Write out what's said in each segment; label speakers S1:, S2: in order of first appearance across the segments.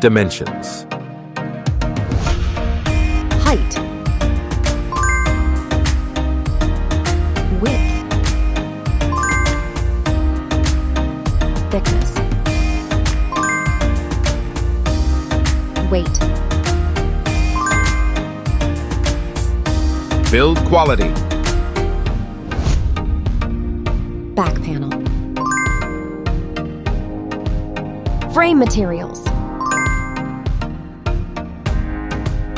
S1: Dimensions.
S2: Height. Width. Thickness. Weight.
S1: Build quality.
S2: Back panel. Frame materials.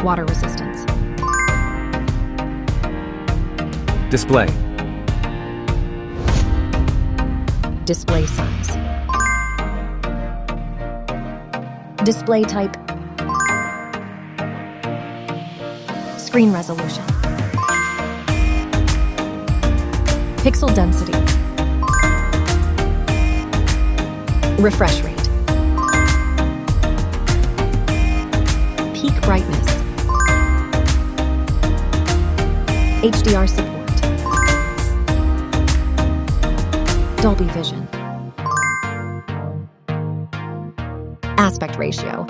S2: Water resistance.
S1: Display.
S2: Display size. Display type. Screen resolution. Pixel density. Refresh rate. Peak brightness. HDR support. Dolby Vision. Aspect ratio.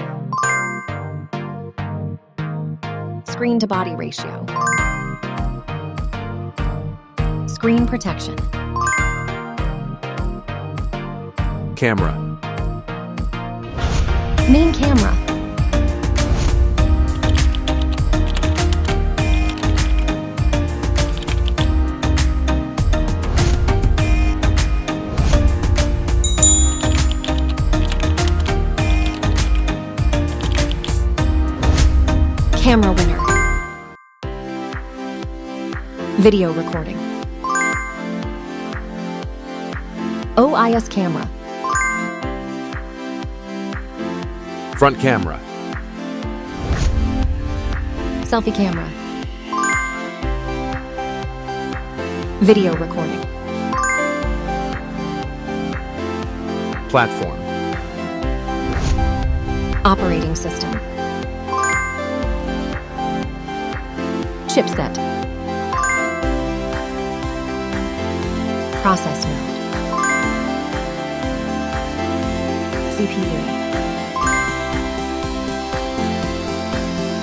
S2: Screen to body ratio. Screen protection.
S1: Camera.
S2: Main camera. Camera winner. Video recording. OIS camera.
S1: Front camera.
S2: Selfie camera. Video recording.
S1: Platform.
S2: Operating system. Chipset. Process node. CPU.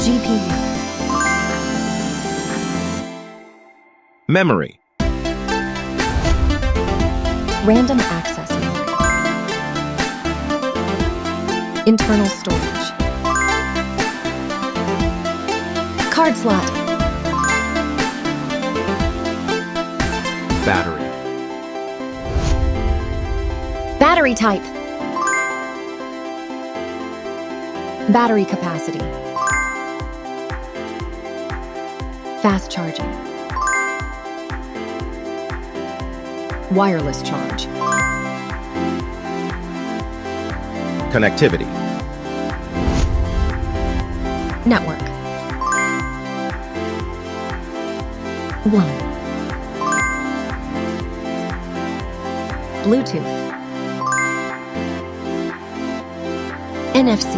S2: GPU.
S1: Memory.
S2: Random access memory. Internal storage. Card slot.
S1: Battery.
S2: Battery type. Battery capacity. Fast charging. Wireless charge.
S1: Connectivity.
S2: Network. 1. Bluetooth. NFC.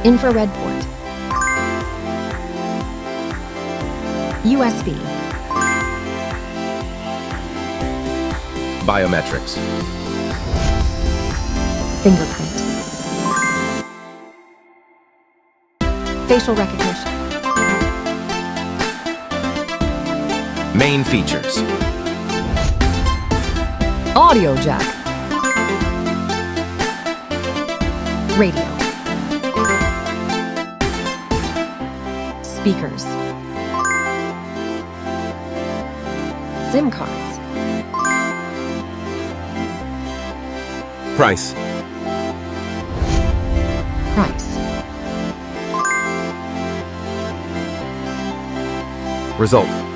S2: Infrared port. USB.
S1: Biometrics.
S2: Fingerprint. Facial recognition.
S1: Main features.
S2: Audio jack. Radio. Speakers. SIM cards.
S1: Price.
S2: Price.
S1: Result.